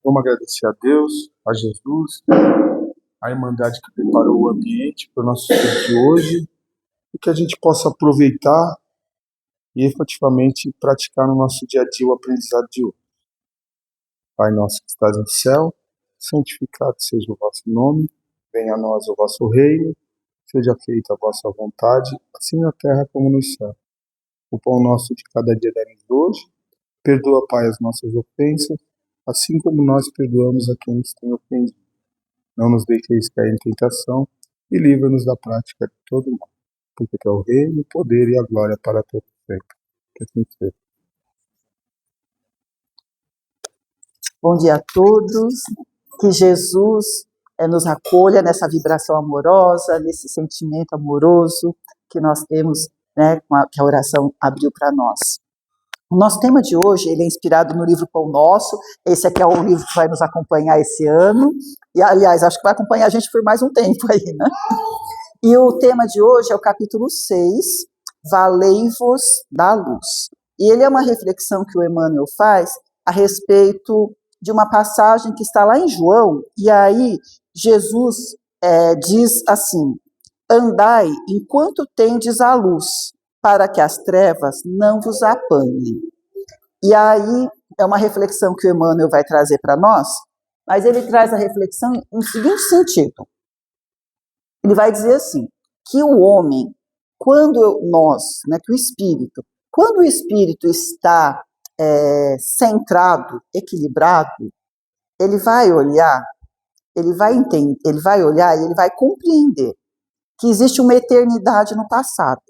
Vamos agradecer a Deus, a Jesus, a Irmandade que preparou o ambiente para o nosso estudo de hoje e que a gente possa aproveitar e efetivamente praticar no nosso dia a dia o aprendizado de hoje. Pai nosso que estás no céu, santificado seja o vosso nome, venha a nós o vosso reino, seja feita a vossa vontade, assim na terra como no céu. O pão nosso de cada dia dá-nos hoje, perdoa, Pai, as nossas ofensas, assim como nós perdoamos a quem nos tem ofendido. Não nos deixeis cair em tentação e livra-nos da prática de todo mal, porque tu é o reino, o poder e a glória para todo sempre. Que assim seja. Bom dia a todos, que Jesus nos acolha nessa vibração amorosa, nesse sentimento amoroso que nós temos, né, que a oração abriu para nós. O nosso tema de hoje, ele é inspirado no livro Pão Nosso. Esse aqui é o livro que vai nos acompanhar esse ano, e aliás, acho que vai acompanhar a gente por mais um tempo aí, né? E o tema de hoje é o capítulo 6, Valei-vos da luz. E ele é uma reflexão que o Emmanuel faz a respeito de uma passagem que está lá em João, e aí Jesus diz assim: andai enquanto tendes a luz, para que as trevas não vos apanhem. E aí é uma reflexão que o Emmanuel vai trazer para nós, mas ele traz a reflexão no seguinte sentido. Ele vai dizer assim, que o homem, quando quando o espírito está centrado, equilibrado, ele vai olhar, ele vai entender, ele vai olhar e ele vai compreender que existe uma eternidade no passado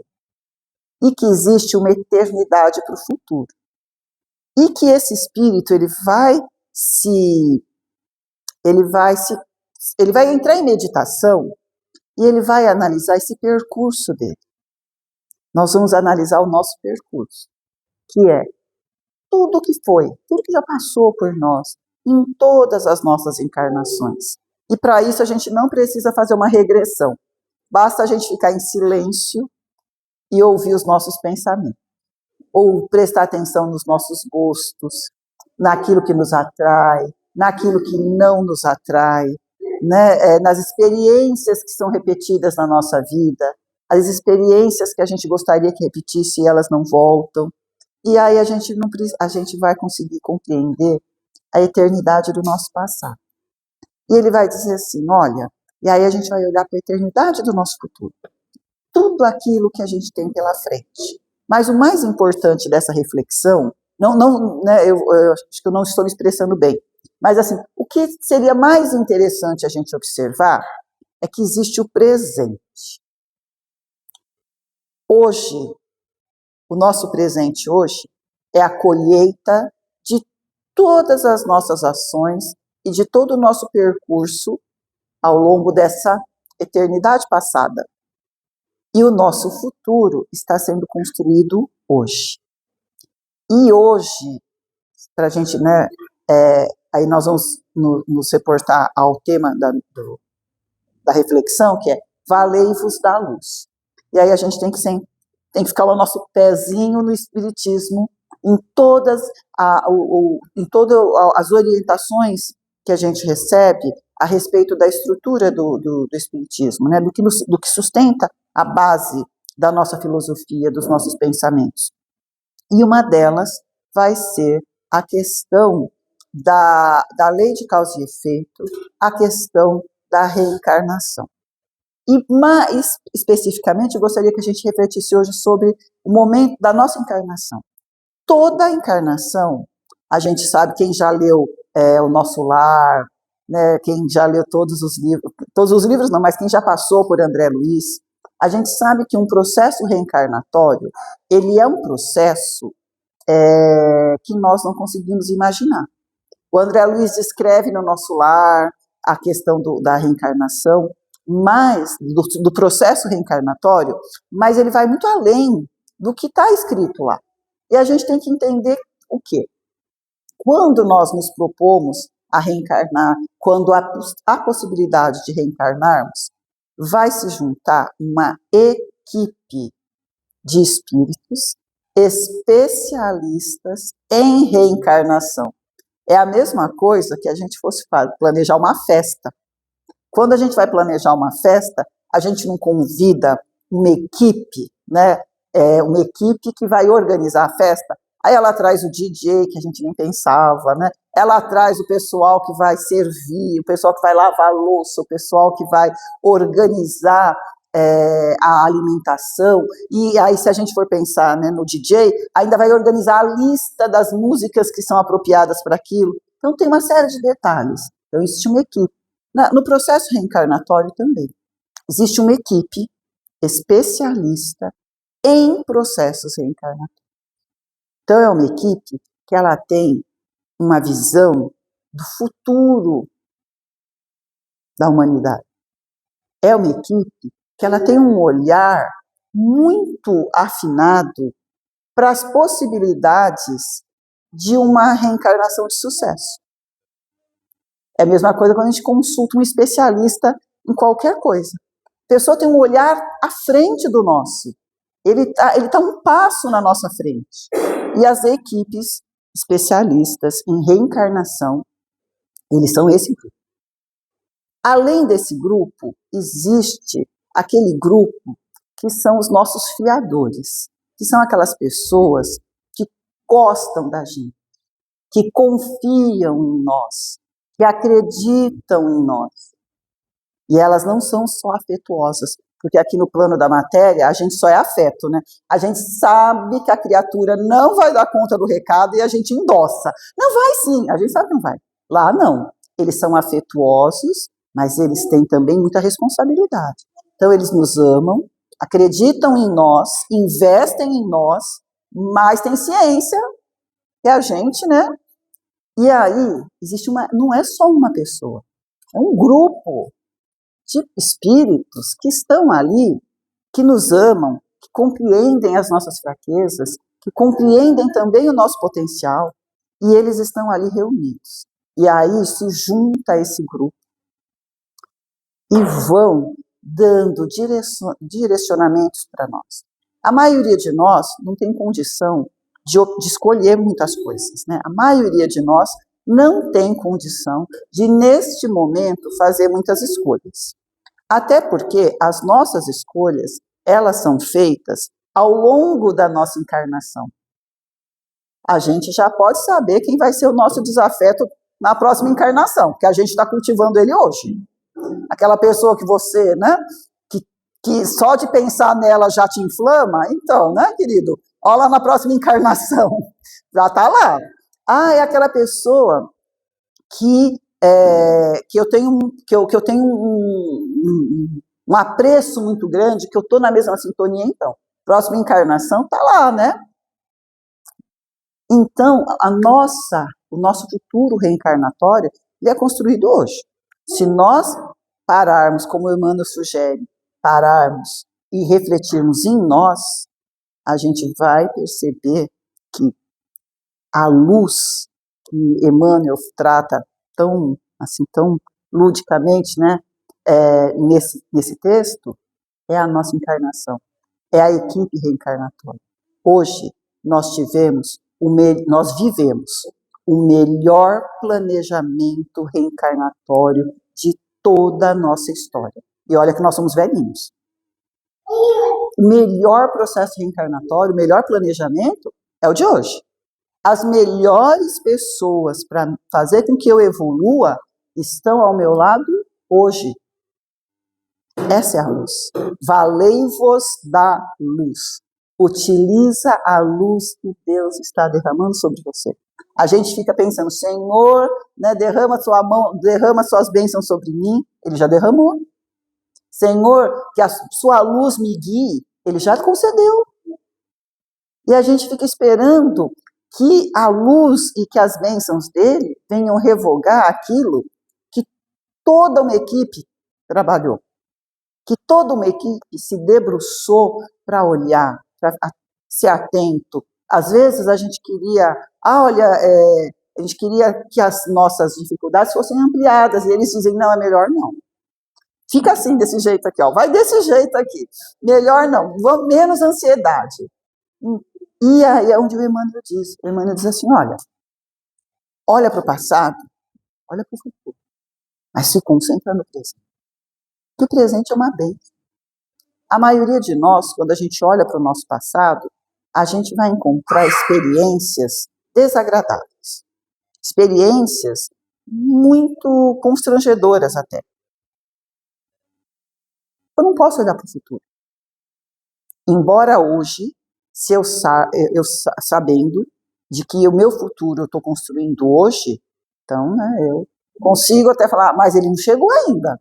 e que existe uma eternidade para o futuro. E que esse espírito, ele vai entrar em meditação e ele vai analisar esse percurso dele. Nós vamos analisar o nosso percurso, que é tudo que foi, tudo que já passou por nós, em todas as nossas encarnações. E para isso a gente não precisa fazer uma regressão. Basta a gente ficar em silêncio e ouvir os nossos pensamentos. Ou prestar atenção nos nossos gostos, naquilo que nos atrai, naquilo que não nos atrai, né? Nas experiências que são repetidas na nossa vida, as experiências que a gente gostaria que repetisse e elas não voltam. E aí a gente vai conseguir compreender a eternidade do nosso passado. E ele vai dizer assim, olha, e aí a gente vai olhar para a eternidade do nosso futuro. Tudo aquilo que a gente tem pela frente. Mas o mais importante dessa reflexão, eu acho que eu não estou me expressando bem, mas assim, o que seria mais interessante a gente observar é que existe o presente. Hoje, o nosso presente hoje é a colheita de todas as nossas ações e de todo o nosso percurso ao longo dessa eternidade passada. E o nosso futuro está sendo construído hoje. E hoje, para a gente, aí nós vamos nos reportar ao tema da reflexão, que é valei-vos da luz. E aí a gente tem que ficar o nosso pezinho no espiritismo, em todas as orientações que a gente recebe a respeito da estrutura do espiritismo, né? do que sustenta a base da nossa filosofia, dos nossos pensamentos. E uma delas vai ser a questão da lei de causa e efeito, a questão da reencarnação. E mais especificamente, eu gostaria que a gente refletisse hoje sobre o momento da nossa encarnação. Toda encarnação, a gente sabe, quem já leu O Nosso Lar, né, quem já leu todos os livros não, mas quem já passou por André Luiz, a gente sabe que um processo reencarnatório, ele é um processo que nós não conseguimos imaginar. O André Luiz descreve no Nosso Lar a questão da reencarnação, mas do processo reencarnatório, mas ele vai muito além do que está escrito lá. E a gente tem que entender o quê? Quando nós nos propomos a reencarnar, quando há possibilidade de reencarnarmos, vai se juntar uma equipe de espíritos especialistas em reencarnação. É a mesma coisa que a gente fosse planejar uma festa. Quando a gente vai planejar uma festa, a gente não convida uma equipe, né? Uma equipe que vai organizar a festa. Aí ela traz o DJ, que a gente nem pensava, né? Ela traz o pessoal que vai servir, o pessoal que vai lavar a louça, o pessoal que vai organizar a alimentação. E aí, se a gente for pensar, né, no DJ, ainda vai organizar a lista das músicas que são apropriadas para aquilo. Então, tem uma série de detalhes. Então, existe uma equipe. No processo reencarnatório também. Existe uma equipe especialista em processos reencarnatórios. Então, é uma equipe que ela tem uma visão do futuro da humanidade. É uma equipe que ela tem um olhar muito afinado para as possibilidades de uma reencarnação de sucesso. É a mesma coisa quando a gente consulta um especialista em qualquer coisa. A pessoa tem um olhar à frente do nosso. Ele tá um passo na nossa frente. E as equipes especialistas em reencarnação, eles são esse grupo. Além desse grupo, existe aquele grupo que são os nossos fiadores, que são aquelas pessoas que gostam da gente, que confiam em nós, que acreditam em nós. E elas não são só afetuosas, porque aqui no plano da matéria a gente só é afeto, né? A gente sabe que a criatura não vai dar conta do recado e a gente endossa. Não vai sim, a gente sabe que não vai. Lá não. Eles são afetuosos, mas eles têm também muita responsabilidade. Então eles nos amam, acreditam em nós, investem em nós, mas tem ciência que a gente, né? E aí existe não é só uma pessoa, é um grupo de espíritos que estão ali, que nos amam, que compreendem as nossas fraquezas, que compreendem também o nosso potencial, e eles estão ali reunidos. E aí se junta esse grupo e vão dando direcionamentos para nós. A maioria de nós não tem condição de escolher muitas coisas, né? A maioria de nós não tem condição de, neste momento, fazer muitas escolhas. Até porque as nossas escolhas, elas são feitas ao longo da nossa encarnação. A gente já pode saber quem vai ser o nosso desafeto na próxima encarnação, porque a gente está cultivando ele hoje. Aquela pessoa que você, né, que só de pensar nela já te inflama, então, né, querido? Olha lá na próxima encarnação, já está lá. É aquela pessoa que eu tenho um apreço muito grande, que eu estou na mesma sintonia, então. Próxima encarnação está lá, né? Então, o nosso futuro reencarnatório, ele é construído hoje. Se nós pararmos, como o Emmanuel sugere, pararmos e refletirmos em nós, a gente vai perceber que a luz que Emmanuel trata tão ludicamente, né, nesse texto, é a nossa encarnação, é a equipe reencarnatória. Hoje, nós vivemos o melhor planejamento reencarnatório de toda a nossa história. E olha que nós somos velhinhos. O melhor processo reencarnatório, o melhor planejamento é o de hoje. As melhores pessoas para fazer com que eu evolua estão ao meu lado hoje. Essa é a luz. Valei-vos da luz. Utiliza a luz que Deus está derramando sobre você. A gente fica pensando, Senhor, né, derrama suas bênçãos sobre mim. Ele já derramou. Senhor, que a sua luz me guie. Ele já concedeu. E a gente fica esperando que a luz e que as bênçãos dele venham revogar aquilo que toda uma equipe trabalhou. Que toda uma equipe se debruçou para olhar, para ser atento. Às vezes a gente queria, a gente queria que as nossas dificuldades fossem ampliadas, e eles dizem, não, é melhor não. Fica assim, desse jeito aqui, vai desse jeito aqui. Melhor não, menos ansiedade. E aí é onde o Emmanuel diz assim, olha, olha para o passado, olha para o futuro, mas se concentra no presente. Porque o presente é uma bênção. A maioria de nós, quando a gente olha para o nosso passado, a gente vai encontrar experiências desagradáveis, experiências muito constrangedoras até. Eu não posso olhar para o futuro. Embora hoje, se eu sabendo de que o meu futuro eu estou construindo hoje, então, né, eu consigo até falar, mas ele não chegou ainda.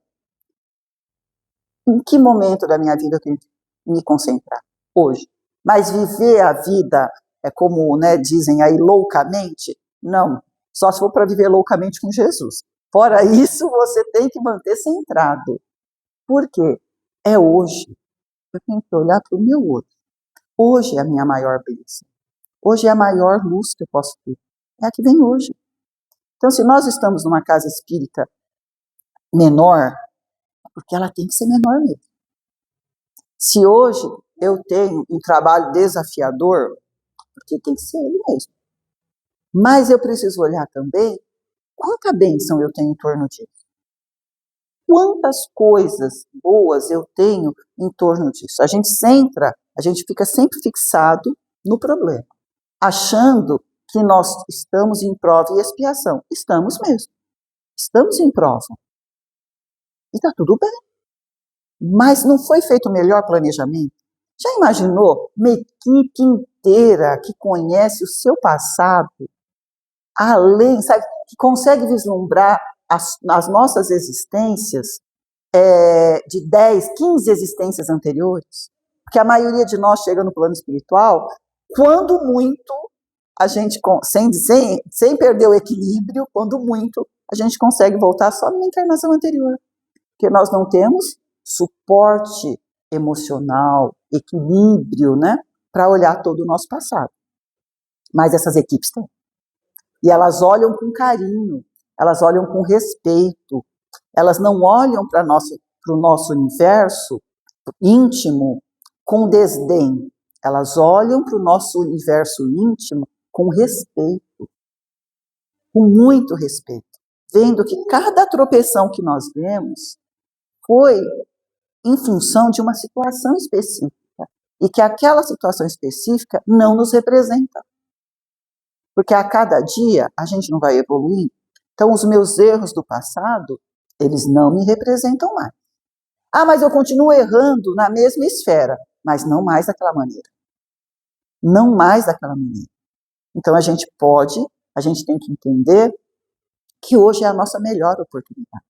Em que momento da minha vida eu tenho que me concentrar? Hoje. Mas viver a vida, como, né, dizem aí, loucamente? Não. Só se for para viver loucamente com Jesus. Fora isso, você tem que manter centrado. Por quê? É hoje. Eu tenho que olhar para o meu hoje. Hoje é a minha maior bênção. Hoje é a maior luz que eu posso ter. É a que vem hoje. Então, se nós estamos numa casa espírita menor, porque ela tem que ser menor mesmo. Se hoje eu tenho um trabalho desafiador, porque tem que ser ele mesmo. Mas eu preciso olhar também quanta bênção eu tenho em torno disso. Quantas coisas boas eu tenho em torno disso. A gente fica sempre fixado no problema, achando que nós estamos em prova e expiação. Estamos mesmo. Estamos em prova. E está tudo bem. Mas não foi feito o melhor planejamento? Já imaginou uma equipe inteira que conhece o seu passado, além, sabe, que consegue vislumbrar as nossas existências de 10, 15 existências anteriores? Porque a maioria de nós chega no plano espiritual, quando muito, a gente, sem perder o equilíbrio, quando muito, a gente consegue voltar só numa encarnação anterior. Porque nós não temos suporte emocional, equilíbrio, né, para olhar todo o nosso passado. Mas essas equipes têm. E elas olham com carinho, elas olham com respeito, elas não olham para o nosso universo íntimo com desdém, elas olham para o nosso universo íntimo com respeito, com muito respeito, vendo que cada tropeção que nós vemos foi em função de uma situação específica, e que aquela situação específica não nos representa. Porque a cada dia a gente não vai evoluir. Então os meus erros do passado, eles não me representam mais. Ah, mas eu continuo errando na mesma esfera, mas não mais daquela maneira. Não mais daquela maneira. Então a gente tem que entender que hoje é a nossa melhor oportunidade.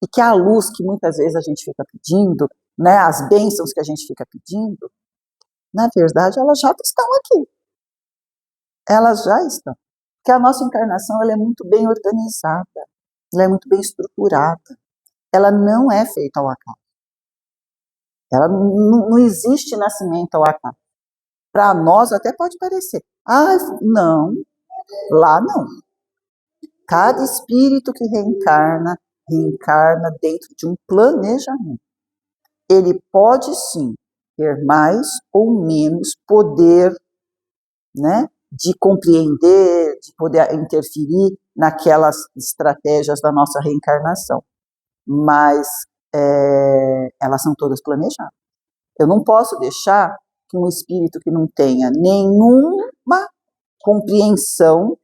E que a luz que muitas vezes a gente fica pedindo, né, as bênçãos que a gente fica pedindo, na verdade elas já estão aqui. Elas já estão. Porque a nossa encarnação ela é muito bem organizada, ela é muito bem estruturada. Ela não é feita ao acaso. Ela não existe nascimento ao acaso. Para nós até pode parecer. Ah, não, lá não. Cada espírito que reencarna dentro de um planejamento. Ele pode sim ter mais ou menos poder, né, de compreender, de poder interferir naquelas estratégias da nossa reencarnação. Mas elas são todas planejadas. Eu não posso deixar que um espírito que não tenha nenhuma compreensão,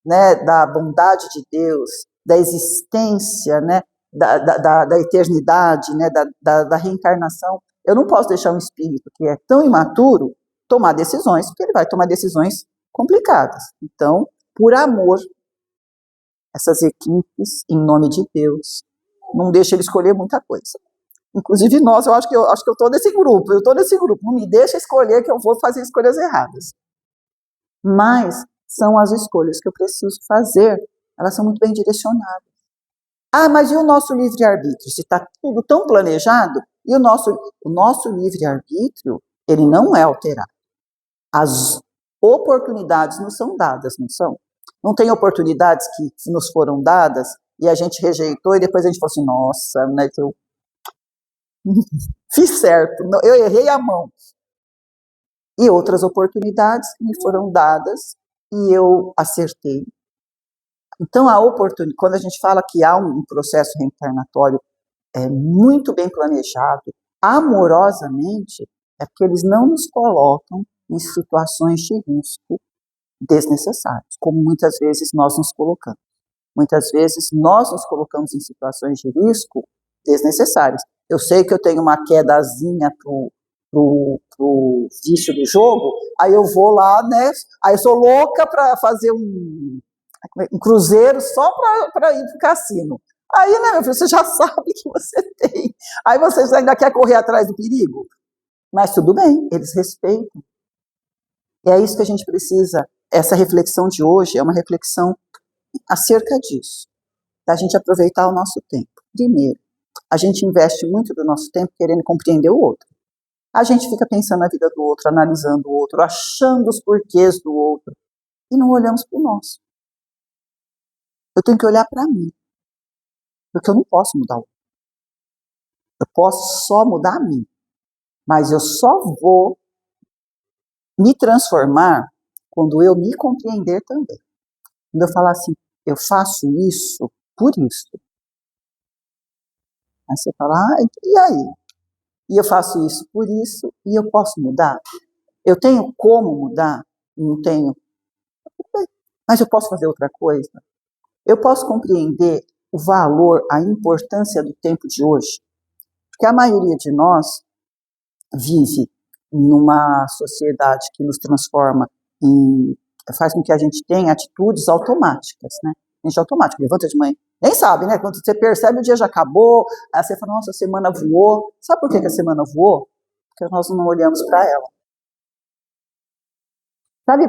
né, da bondade de Deus, da existência, né, da eternidade, né, da reencarnação, eu não posso deixar um espírito que é tão imaturo tomar decisões, porque ele vai tomar decisões complicadas. Então, por amor, essas equipes, em nome de Deus, não deixa ele escolher muita coisa. Inclusive nós, eu acho que eu estou nesse grupo, não me deixa escolher que eu vou fazer escolhas erradas. Mas são as escolhas que eu preciso fazer, elas são muito bem direcionadas. Ah, mas e o nosso livre-arbítrio? Se está tudo tão planejado, e o nosso livre-arbítrio, ele não é alterado. As oportunidades nos são dadas, não são? Não tem oportunidades que nos foram dadas e a gente rejeitou e depois a gente falou assim, nossa, né, eu fiz certo, eu errei a mão. E outras oportunidades me foram dadas e eu acertei. Então, quando a gente fala que há um processo reencarnatório muito bem planejado, amorosamente, é porque eles não nos colocam em situações de risco desnecessários, como muitas vezes nós nos colocamos. Muitas vezes nós nos colocamos em situações de risco desnecessárias. Eu sei que eu tenho uma quedazinha pro vício do jogo, aí eu vou lá, né? Aí eu sou louca para fazer um cruzeiro só para ir pro cassino. Aí, né, meu filho, você já sabe que você tem. Aí você ainda quer correr atrás do perigo. Mas tudo bem, eles respeitam. E é isso que a gente precisa. Essa reflexão de hoje é uma reflexão acerca disso, da gente aproveitar o nosso tempo. Primeiro, a gente investe muito do nosso tempo querendo compreender o outro. A gente fica pensando na vida do outro, analisando o outro, achando os porquês do outro, e não olhamos para o nosso. Eu tenho que olhar para mim, porque eu não posso mudar o outro. Eu posso só mudar a mim, mas eu só vou me transformar quando eu me compreender também. Quando eu falar assim, eu faço isso por isso. Aí você fala, e aí? E eu faço isso por isso, e eu posso mudar? Eu tenho como mudar? Não tenho. Mas eu posso fazer outra coisa? Eu posso compreender o valor, a importância do tempo de hoje? Porque a maioria de nós vive numa sociedade que nos transforma faz com que a gente tenha atitudes automáticas, né? A gente é automático, levanta de manhã, nem sabe, né? Quando você percebe, o dia já acabou, aí você fala, nossa, a semana voou. Sabe por que a semana voou? Porque nós não olhamos para ela. Sabe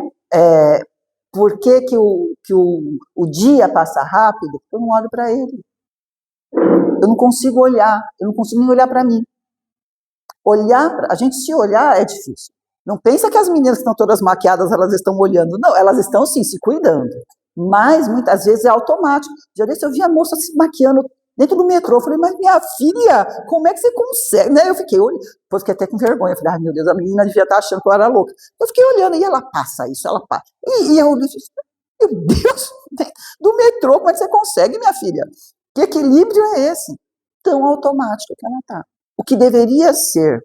por que, o dia passa rápido? Eu não olho para ele. Eu não consigo olhar, eu não consigo nem olhar para mim. A gente se olhar é difícil. Não pensa que as meninas que estão todas maquiadas, elas estão olhando. Não, elas estão sim, se cuidando. Mas muitas vezes é automático. Já desse eu vi a moça se maquiando dentro do metrô. Eu falei, mas minha filha, como é que você consegue? Né? Eu fiquei olhando, depois fiquei até com vergonha. Eu falei, ai meu Deus, a menina devia estar achando que eu era louca. Eu fiquei olhando, e ela passa isso, ela passa. E eu disse, meu Deus, do metrô, como é que você consegue, minha filha? Que equilíbrio é esse? Tão automático que ela está. O que deveria ser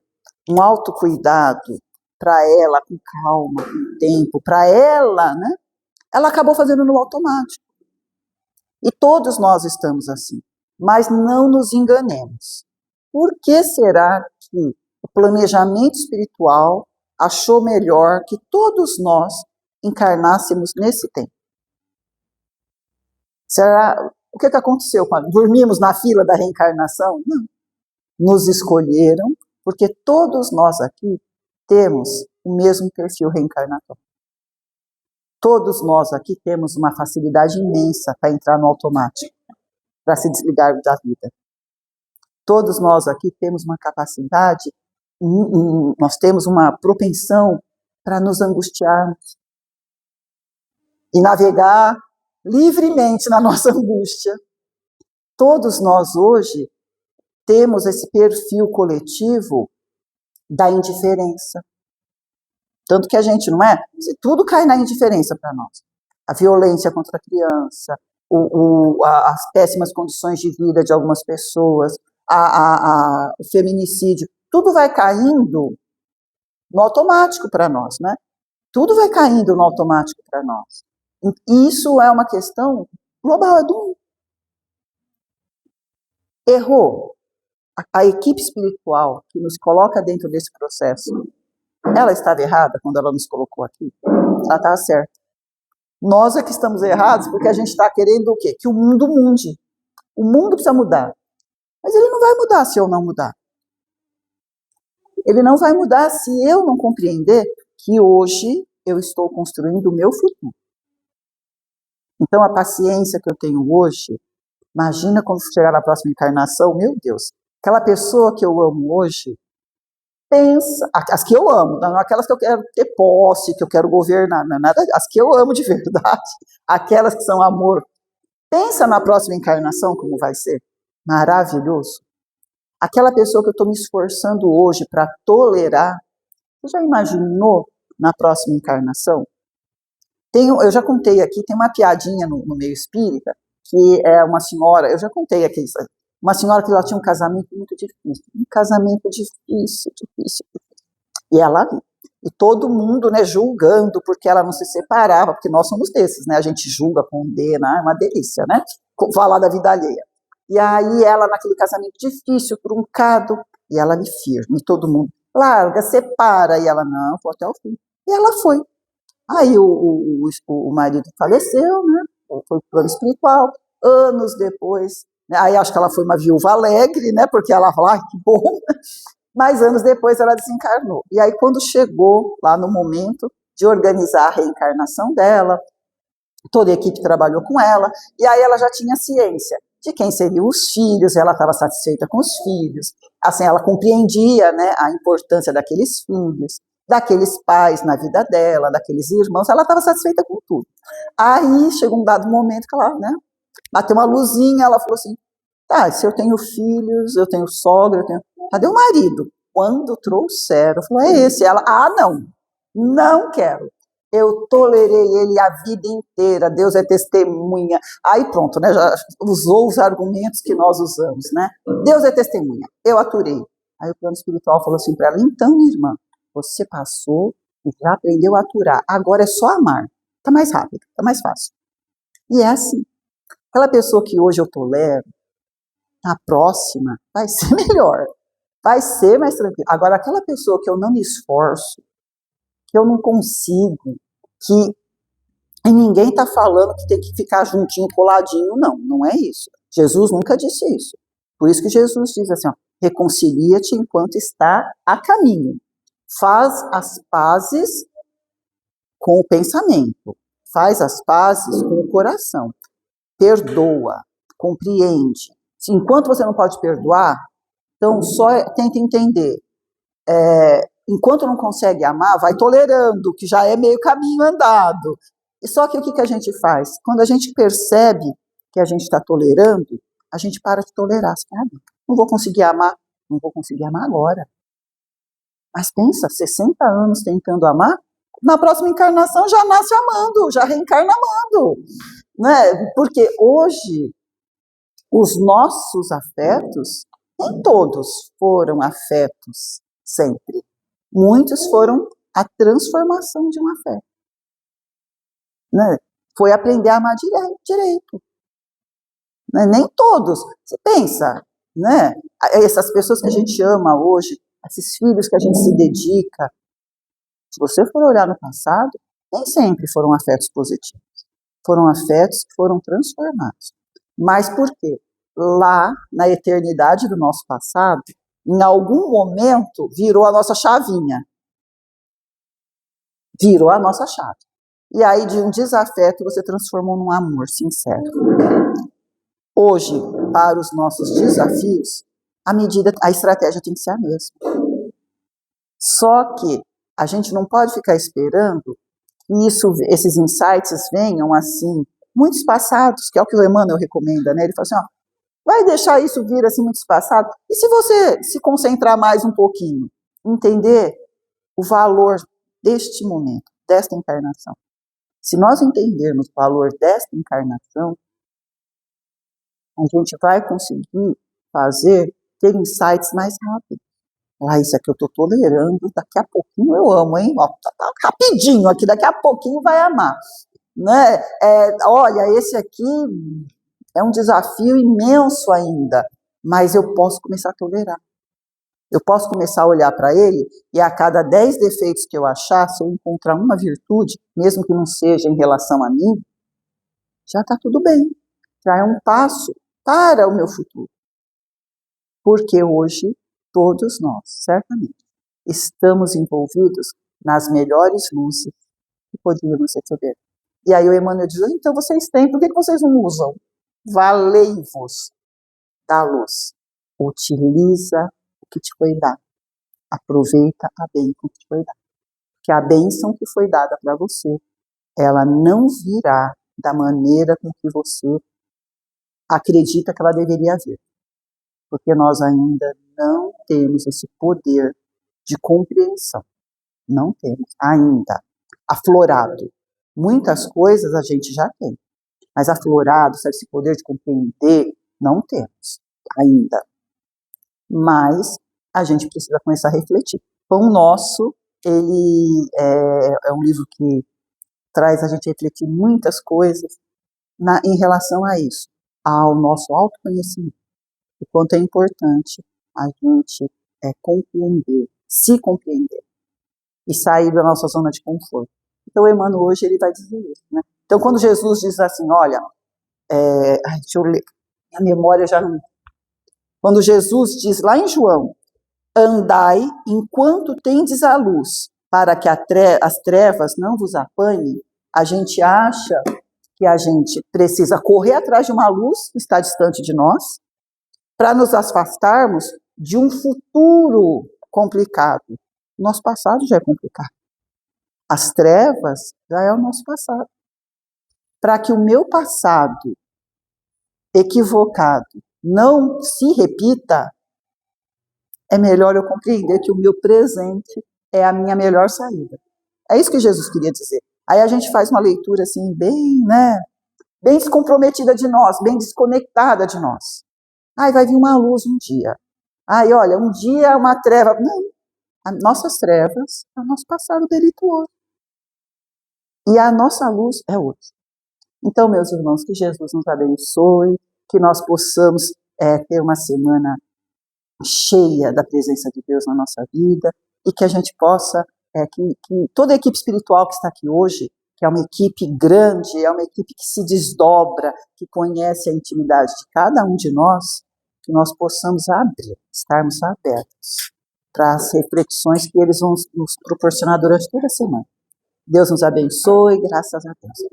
um autocuidado para ela, com calma, com tempo, para ela, né? Ela acabou fazendo no automático. E todos nós estamos assim. Mas não nos enganemos. Por que será que o planejamento espiritual achou melhor que todos nós encarnássemos nesse tempo? Será, o que aconteceu? Dormimos na fila da reencarnação? Não. Nos escolheram porque todos nós aqui temos o mesmo perfil reencarnatório. Todos nós aqui temos uma facilidade imensa para entrar no automático, para se desligar da vida. Todos nós aqui temos uma capacidade, nós temos uma propensão para nos angustiarmos e navegar livremente na nossa angústia. Todos nós hoje temos esse perfil coletivo da indiferença. Tanto que a gente não é, tudo cai na indiferença para nós. A violência contra a criança, as péssimas condições de vida de algumas pessoas, o feminicídio, tudo vai caindo no automático para nós, né? Tudo vai caindo no automático para nós. E isso é uma questão global, é do mundo. Errou. A equipe espiritual que nos coloca dentro desse processo, ela estava errada quando ela nos colocou aqui? Ela estava certa. Nós é que estamos errados porque a gente está querendo o quê? Que o mundo mude. O mundo precisa mudar. Mas ele não vai mudar se eu não mudar. Ele não vai mudar se eu não compreender que hoje eu estou construindo o meu futuro. Então, a paciência que eu tenho hoje, imagina quando chegar na próxima encarnação, meu Deus, aquela pessoa que eu amo hoje, pensa, as que eu amo, não aquelas que eu quero ter posse, que eu quero governar, nada, as que eu amo de verdade, aquelas que são amor. Pensa na próxima encarnação como vai ser. Maravilhoso. Aquela pessoa que eu estou me esforçando hoje para tolerar, você já imaginou na próxima encarnação? Eu já contei aqui, tem uma piadinha no meio espírita, que é uma senhora, eu já contei aqui, uma senhora que ela tinha um casamento muito difícil, difícil, e ela, e todo mundo, né, julgando porque ela não se separava, porque nós somos desses, né, a gente julga, condena, é uma delícia, né, falar da vida alheia. E aí ela, naquele casamento difícil, truncado, e ela ali firme, e todo mundo, larga, separa, e ela, não, vou até o fim. E ela foi. Aí o marido faleceu, né, foi para o plano espiritual, anos depois, né, aí acho que ela foi uma viúva alegre, né, porque ela falou, que bom, mas anos depois ela desencarnou. E aí quando chegou lá no momento de organizar a reencarnação dela, toda a equipe trabalhou com ela, e aí ela já tinha ciência de quem seriam os filhos, ela estava satisfeita com os filhos, assim, ela compreendia, né, a importância daqueles filhos, daqueles pais na vida dela, daqueles irmãos, ela estava satisfeita com tudo. Aí chegou um dado momento que ela, né, bateu uma luzinha, ela falou assim, tá, se eu tenho filhos, eu tenho sogra, eu tenho... Cadê o marido? Quando trouxeram, eu falei, é esse. Ela, não quero. Eu tolerei ele a vida inteira, Deus é testemunha. Aí pronto, né, já usou os argumentos que nós usamos, né? Deus é testemunha, eu aturei. Aí o plano espiritual falou assim para ela, então, minha irmã, você passou e já aprendeu a aturar, agora é só amar. Tá mais rápido, tá mais fácil. E é assim. Aquela pessoa que hoje eu tolero, na próxima vai ser melhor, vai ser mais tranquilo. Agora, aquela pessoa que eu não me esforço, que eu não consigo, que e ninguém está falando que tem que ficar juntinho, coladinho, não é isso. Jesus nunca disse isso. Por isso que Jesus diz assim, ó, reconcilia-te enquanto está a caminho. Faz as pazes com o pensamento, faz as pazes com o coração. Perdoa, compreende. Enquanto você não pode perdoar, então só tenta entender. Enquanto não consegue amar, vai tolerando, que já é meio caminho andado. E só que o que a gente faz? Quando a gente percebe que a gente está tolerando, a gente para de tolerar, sabe? Não vou conseguir amar agora. Mas pensa, 60 anos tentando amar, na próxima encarnação já nasce amando, já reencarna amando. Né? Porque hoje, os nossos afetos, nem todos foram afetos sempre. Muitos foram a transformação de um afeto. Né? Foi aprender a amar direito. Né? Nem todos. Você pensa, né? Essas pessoas que a gente ama hoje, esses filhos que a gente se dedica, se você for olhar no passado, nem sempre foram afetos positivos. Foram afetos que foram transformados. Mas por quê? Lá, na eternidade do nosso passado, em algum momento, virou a nossa chavinha. Virou a nossa chave. E aí, de um desafeto, você transformou num amor sincero. Hoje, para os nossos desafios, a estratégia tem que ser a mesma. Só que a gente não pode ficar esperando que esses insights venham assim, muito espaçados, que é o que o Emmanuel recomenda, né? Ele fala assim, ó, vai deixar isso vir assim muito espaçado? E se você se concentrar mais um pouquinho, entender o valor deste momento, desta encarnação? Se nós entendermos o valor desta encarnação, a gente vai conseguir ter insights mais rápidos. Isso aqui eu estou tolerando, daqui a pouquinho eu amo, hein? Ó, tá rapidinho aqui, daqui a pouquinho vai amar. Né? Olha, esse aqui é um desafio imenso ainda, mas eu posso começar a tolerar. Eu posso começar a olhar para ele e a cada 10 defeitos que eu achar, se eu encontrar uma virtude, mesmo que não seja em relação a mim, já está tudo bem. Já é um passo para o meu futuro. Porque hoje, todos nós, certamente, estamos envolvidos nas melhores luzes que podíamos receber. E aí o Emmanuel diz, então vocês têm, por que vocês não usam? Valei-vos da luz. Utiliza o que te foi dado. Aproveita a bênção que te foi dada. Porque a bênção que foi dada para você, ela não virá da maneira com que você acredita que ela deveria vir. Porque nós ainda não temos esse poder de compreensão. Não temos ainda aflorado. Muitas coisas a gente já tem, mas aflorado, sabe, esse poder de compreender, não temos ainda. Mas a gente precisa começar a refletir. Pão Nosso, ele é um livro que traz a gente refletir muitas coisas em relação a isso, ao nosso autoconhecimento, o quanto é importante a gente compreender, se compreender e sair da nossa zona de conforto. Então, o Emmanuel hoje ele vai dizer isso, né? Então, quando Jesus diz assim, olha, deixa eu ler, minha memória já não... Quando Jesus diz lá em João, andai enquanto tendes a luz, para que as trevas não vos apanhem, a gente acha que a gente precisa correr atrás de uma luz que está distante de nós, para nos afastarmos de um futuro complicado. O nosso passado já é complicado. As trevas já é o nosso passado. Para que o meu passado equivocado não se repita, é melhor eu compreender que o meu presente é a minha melhor saída. É isso que Jesus queria dizer. Aí a gente faz uma leitura assim, bem descomprometida de nós, bem desconectada de nós. Ai, vai vir uma luz um dia. Ai, olha, um dia uma treva. Não, as nossas trevas é o nosso passado delituoso. E a nossa luz é hoje. Então, meus irmãos, que Jesus nos abençoe, que nós possamos ter uma semana cheia da presença de Deus na nossa vida e que a gente possa, que toda a equipe espiritual que está aqui hoje, que é uma equipe grande, é uma equipe que se desdobra, que conhece a intimidade de cada um de nós, que nós possamos abrir, estarmos abertos para as reflexões que eles vão nos proporcionar durante toda a semana. Deus nos abençoe, graças a Deus.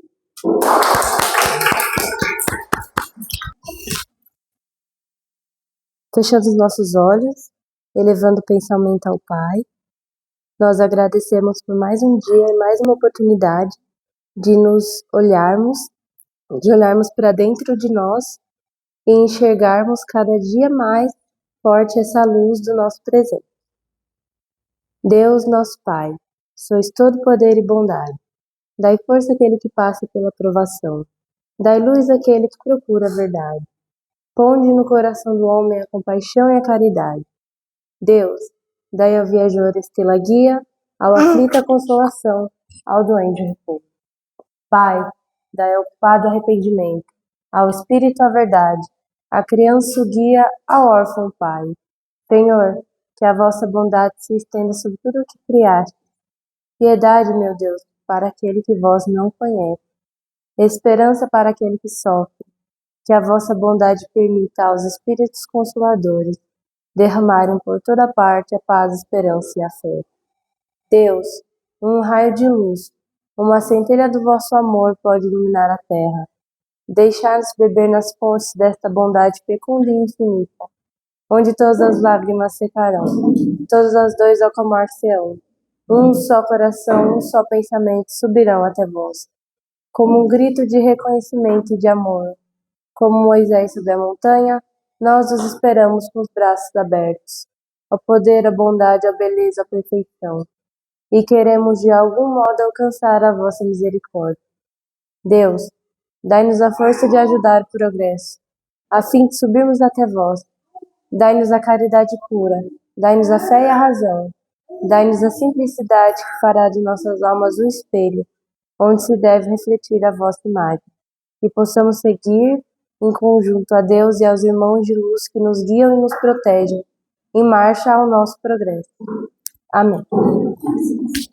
Fechando os nossos olhos, elevando o pensamento ao Pai, nós agradecemos por mais um dia e mais uma oportunidade de nos olharmos, para dentro de nós e enxergarmos cada dia mais forte essa luz do nosso presente. Deus, nosso Pai, sois todo poder e bondade. Dai força àquele que passa pela provação. Dai luz àquele que procura a verdade. Ponde no coração do homem a compaixão e a caridade. Deus, dai ao viajor estrela guia, ao aflito a consolação, ao doente repouso. Pai, dai ao culpado arrependimento, ao espírito a verdade, à criança o guia, ao órfão pai. Senhor, que a vossa bondade se estenda sobre tudo o que criaste. Piedade, meu Deus, para aquele que vós não conhece. Esperança para aquele que sofre. Que a vossa bondade permita aos espíritos consoladores derramarem por toda parte a paz, a esperança e a fé. Deus, um raio de luz, uma centelha do vosso amor pode iluminar a terra. Deixar-nos beber nas fontes desta bondade fecunda e infinita, onde todas as lágrimas secarão, todas as dores acalmar-se-ão. Um só coração, um só pensamento subirão até vós, como um grito de reconhecimento e de amor. Como Moisés sobre a montanha, nós os esperamos com os braços abertos, ao poder, a bondade, a beleza, a perfeição, e queremos de algum modo alcançar a vossa misericórdia. Deus, dai-nos a força de ajudar o progresso, a fim de subirmos até vós. Dai-nos a caridade pura, dai-nos a fé e a razão, dai-nos a simplicidade que fará de nossas almas um espelho, onde se deve refletir a vossa imagem, e possamos seguir em conjunto a Deus e aos irmãos de luz que nos guiam e nos protegem, em marcha ao nosso progresso. Amém.